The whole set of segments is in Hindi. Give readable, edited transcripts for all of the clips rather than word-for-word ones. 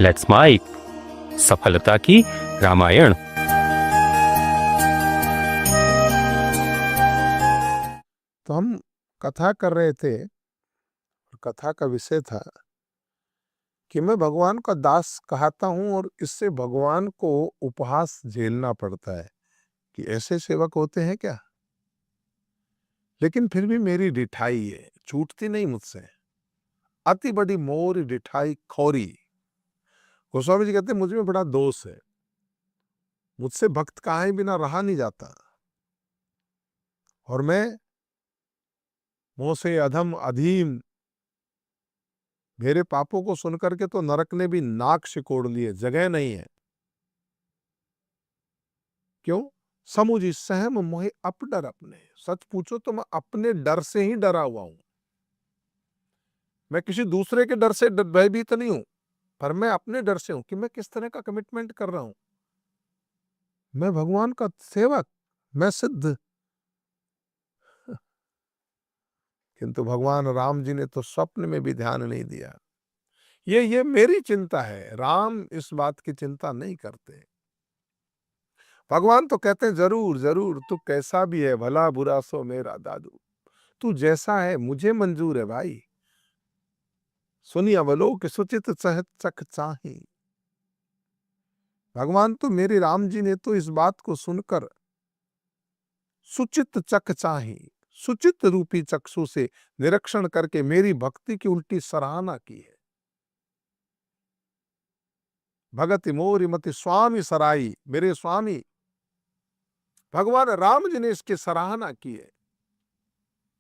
लेट्स माइक सफलता की रामायण। तो हम कथा कर रहे थे। कथा का विषय था कि मैं भगवान का दास कहता हूं और इससे भगवान को उपहास झेलना पड़ता है कि ऐसे सेवक होते हैं क्या। लेकिन फिर भी मेरी डिठाई है, छूटती नहीं मुझसे। अति बड़ी मोर डिठाई खौरी। गोस्वामी जी कहते हैं मुझ में बड़ा दोष है, मुझसे भक्त कहां बिना रहा नहीं जाता। और मैं मोह से अधम अधीम, मेरे पापों को सुनकर के तो नरक ने भी नाक सिकोड़ लिए, जगह नहीं है। क्यों? समुझी सहम मोहे अपडर अपने। सच पूछो तो मैं अपने डर से ही डरा हुआ हूं। मैं किसी दूसरे के डर से भयभीत नहीं हूं, पर मैं अपने डर से हूं कि मैं किस तरह का कमिटमेंट कर रहा हूं। मैं भगवान का सेवक, मैं सिद्ध। किंतु भगवान राम जी ने तो स्वप्न में भी ध्यान नहीं दिया। ये मेरी चिंता है, राम इस बात की चिंता नहीं करते। भगवान तो कहते हैं जरूर जरूर तू कैसा भी है, भला बुरा सो मेरा दादू। तू जैसा है मुझे मंजूर है भाई। सुनी अवलोक सुचित सहज चक चाही। भगवान तो मेरे राम जी ने तो इस बात को सुनकर सुचित चक चाही, सुचित रूपी चक्षु से निरीक्षण करके मेरी भक्ति की उल्टी सराहना की है। भगति मोरी मति स्वामी सराई। मेरे स्वामी भगवान राम जी ने इसकी सराहना की है।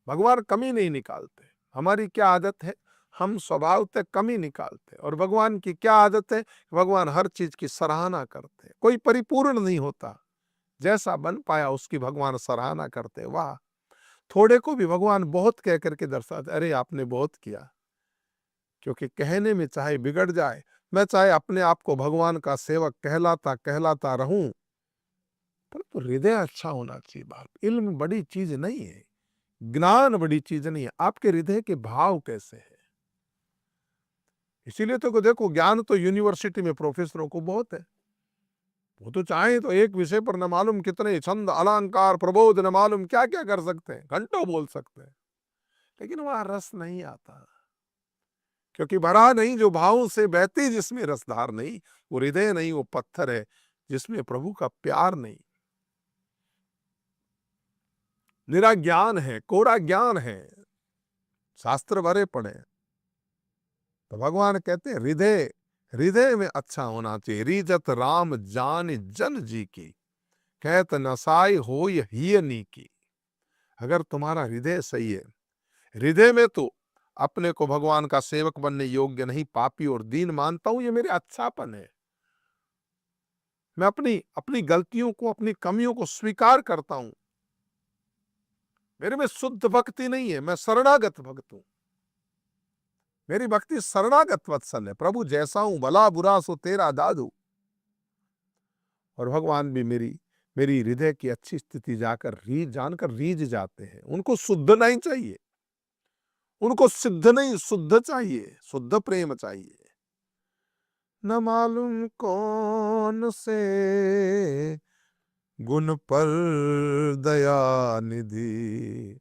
भगवान कमी नहीं निकालते। हमारी क्या आदत है, हम स्वभाव तक कमी निकालते। और भगवान की क्या आदत है, भगवान हर चीज की सराहना करते। कोई परिपूर्ण नहीं होता, जैसा बन पाया उसकी भगवान सराहना करते। वाह! थोड़े को भी भगवान बहुत कह करके दर्शाते, अरे आपने बहुत किया। क्योंकि कहने में चाहे बिगड़ जाए, मैं चाहे अपने आप को भगवान का सेवक कहलाता कहलाता रहूं, पर तो हृदय अच्छा होना चाहिए। बात इल्म बड़ी चीज नहीं है, ज्ञान बड़ी चीज नहीं है, आपके हृदय के भाव कैसे है। इसीलिए तो देखो, ज्ञान तो यूनिवर्सिटी में प्रोफेसरों को बहुत है। वो तो चाहे तो एक विषय पर न मालूम कितने छंद अलंकार प्रबोध न मालूम क्या क्या कर सकते हैं, घंटों बोल सकते हैं, लेकिन वहां रस नहीं आता। क्योंकि भरा नहीं जो भावों से बहती, जिसमें रसधार नहीं। वो हृदय नहीं, वो पत्थर है जिसमें प्रभु का प्यार नहीं। निरा ज्ञान है, कोरा ज्ञान है, शास्त्र भरे पड़े। तो भगवान कहते हैं हृदय, हृदय में अच्छा होना चाहिए। रीजत राम जान जन जी की, कहत नसाई हो ही की। अगर तुम्हारा हृदय सही है, हृदय में तो अपने को भगवान का सेवक बनने योग्य नहीं, पापी और दीन मानता हूं, ये मेरे अच्छापन है। मैं अपनी अपनी गलतियों को, अपनी कमियों को स्वीकार करता हूं। मेरे में शुद्ध भक्ति नहीं है, मैं शरणागत भक्त हूं। मेरी भक्ति शरणागत वत्सल है। प्रभु जैसा हूं, भला बुरा सो तेरा दादू। और भगवान भी मेरी मेरी हृदय की अच्छी स्थिति जाकर जानकर रीझ जाते हैं। उनको शुद्ध नहीं चाहिए, उनको सिद्ध नहीं, शुद्ध चाहिए, शुद्ध प्रेम चाहिए। न मालूम कौन से गुण पर दया निधि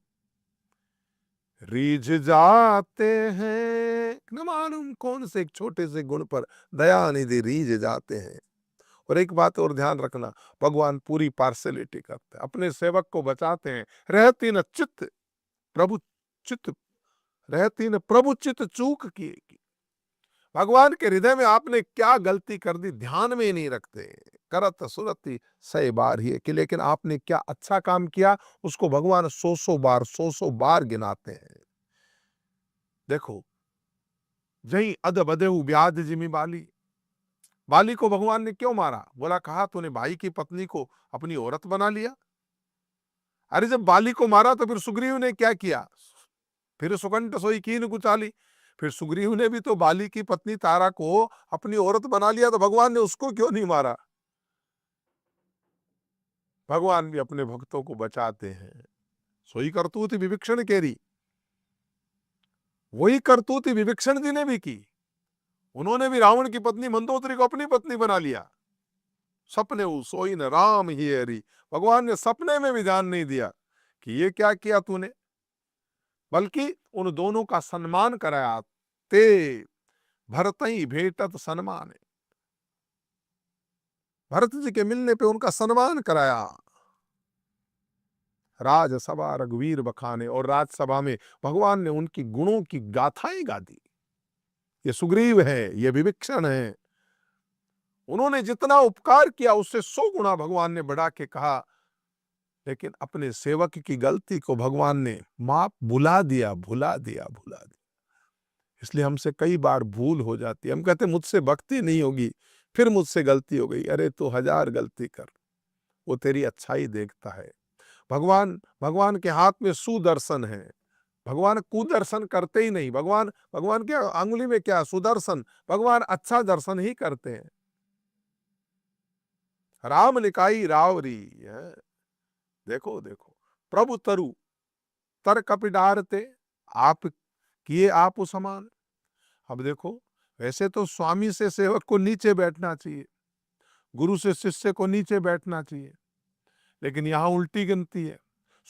रीझ जाते हैं। न मालूम कौन से एक छोटे से गुण पर दया निधि रीझ जाते हैं। और एक बात और ध्यान रखना, भगवान पूरी पार्शलिटी करते हैं, अपने सेवक को बचाते हैं। रहती न चित्त प्रभु चित्त, रहती न प्रभु चित्त चूक किए की। भगवान के हृदय में आपने क्या गलती कर दी, ध्यान में ही नहीं रखते। करत सुरति सही बार ही है कि, लेकिन आपने क्या अच्छा काम किया, उसको भगवान सौ बार गिनाते हैं। देखो, जही अध बदेहु ब्याज जिमी बाली। बाली को भगवान ने क्यों मारा? बोला, कहा तूने भाई की पत्नी को अपनी औरत बना लिया। अरे जब बाली को मारा तो फिर सुग्रीव ने क्या किया? फिर सुकंठ सोई कीन कुचाली। फिर सुग्रीव ने भी तो बाली की पत्नी तारा को अपनी औरत बना लिया, तो भगवान ने उसको क्यों नहीं मारा? भगवान भी अपने भक्तों को बचाते हैं। सोई करतूत विभीषण केरी, वही करतूत विभीषण जी ने भी की। उन्होंने भी रावण की पत्नी मंदोदरी को अपनी पत्नी बना लिया। सपने सोई न राम ही हरि, भगवान ने सपने में भी ध्यान नहीं दिया कि ये क्या किया तूने, बल्कि उन दोनों का सम्मान कराया। ते भरतई भेटत सम्मान, भरत जी के मिलने पे उनका सम्मान कराया। राजसभा रघुवीर बखाने, और राजसभा में भगवान ने उनकी गुणों की गाथाएं गा दी। ये सुग्रीव है, ये विभीषण है, उन्होंने जितना उपकार किया उससे 100 गुना भगवान ने बढ़ा के कहा। लेकिन अपने सेवक की गलती को भगवान ने माफ भुला दिया। इसलिए हमसे कई बार भूल हो जाती है। हम कहते मुझसे भक्ति नहीं होगी, फिर मुझसे गलती हो गई। अरे तो 1000 गलती कर, वो तेरी अच्छाई देखता है। भगवान के हाथ में सुदर्शन है। भगवान कुदर्शन करते ही नहीं। भगवान के अंगुली में क्या, सुदर्शन। भगवान अच्छा दर्शन ही करते हैं। राम निकाई रावरी है। देखो प्रभु तरु तर कपिडारते, आप किए आप समान। अब देखो, वैसे तो स्वामी से सेवक को नीचे बैठना चाहिए, गुरु से शिष्य को नीचे बैठना चाहिए, लेकिन यहां उल्टी गिनती है।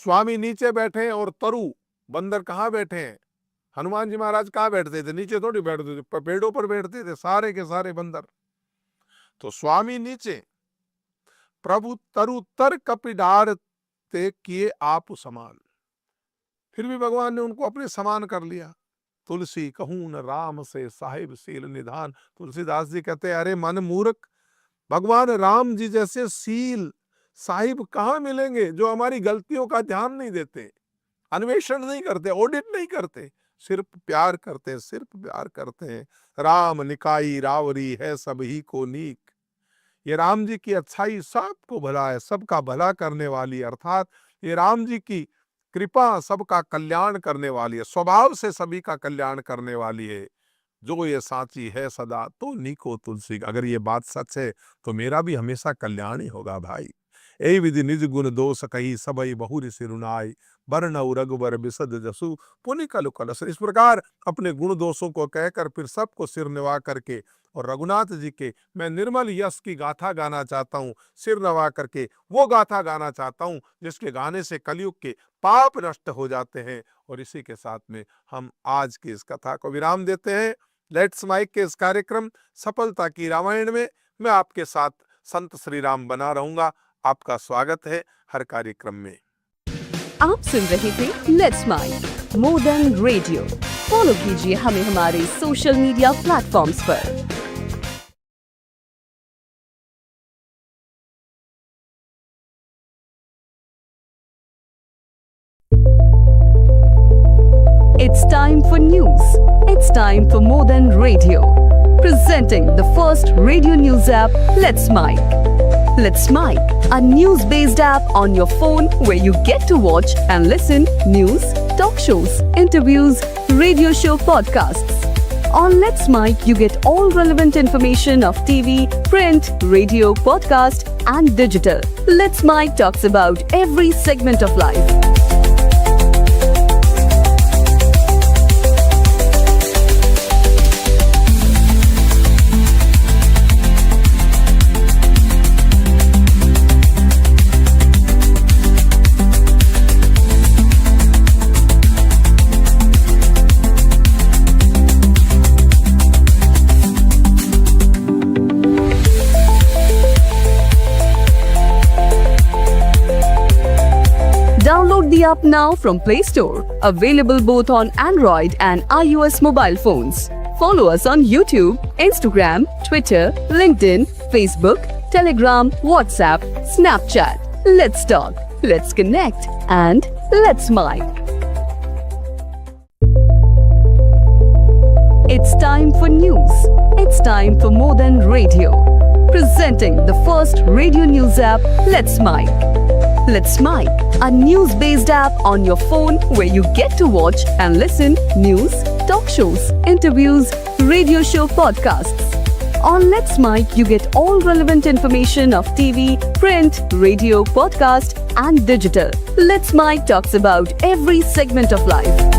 स्वामी नीचे बैठे और तरु बंदर कहाँ बैठे हैं? हनुमान जी महाराज कहाँ बैठते थे? नीचे थोड़ी बैठते थे, पेड़ों पर बैठते थे सारे के सारे बंदर। तो स्वामी नीचे, प्रभु तरु तर कपिडार ते किए आप समान। फिर भी भगवान ने उनको अपने समान कर लिया। तुलसी कहूं न राम से साहिब सील निधान। तुलसीदास जी कहते हैं, अरे मन मूर्ख, भगवान राम जी जैसे सील साहिब कहाँ मिलेंगे, जो हमारी गलतियों का ध्यान नहीं देते, अन्वेषण नहीं करते, ऑडिट नहीं करते, सिर्फ प्यार करते हैं। राम निकाई रावरी है सब ही को नीक। ये राम जी की अच्छाई सबको भला है, सबका भला करने वाली, अर्थात ये राम जी की कृपा सबका कल्याण करने वाली है, स्वभाव से सभी का कल्याण करने वाली है। जो ये साची है सदा तो नीको तुलसी। अगर ये बात सच है तो मेरा भी हमेशा कल्याण ही होगा भाई। ए विधि निज गुण दोष कही सबई बहुरी सिरुनाई, बरनऊ रघुबर बिसद जसु पुनि कलु कलस। इस प्रकार अपने गुण दोषों को कहकर फिर सबको सिर निवा करके, और रघुनाथ जी के मैं निर्मल यश की गाथा गाना चाहता हूँ, सिर नवा करके वो गाथा गाना चाहता हूँ जिसके गाने से कलयुग के पाप नष्ट हो जाते हैं। और इसी के साथ में हम आज की इस कथा को विराम देते हैं। लेट्स माइक के इस कार्यक्रम सफलता की रामायण में मैं आपके साथ संत श्री राम बना रहूंगा। आपका स्वागत है हर कार्यक्रम में। आप सुन रहे थे let's mic more than radio. Follow कीजिए हमें हमारे सोशल मीडिया प्लेटफॉर्म्स पर। It's time for news. It's time for More Than Radio. Presenting the first radio news app, Let's Mike. Let's Mike, a news-based app on your phone where you get to watch and listen news, talk shows, interviews, radio show podcasts. On Let's Mike, you get all relevant information of TV, print, radio, podcast, and digital. Let's Mike talks about every segment of life. Download the app now from Play Store. Available both on Android and iOS mobile phones. Follow us on YouTube, Instagram, Twitter, LinkedIn, Facebook, Telegram, WhatsApp, Snapchat. Let's talk, let's connect, and let's Mike. It's time for news. It's time for More Than Radio. Presenting the first radio news app, Let's Mike. Let's Mike, a news-based app on your phone where you get to watch and listen news, talk shows, interviews, radio show podcasts. On Let's Mike, you get all relevant information of TV, print, radio, podcast, and digital. Let's Mike talks about every segment of life.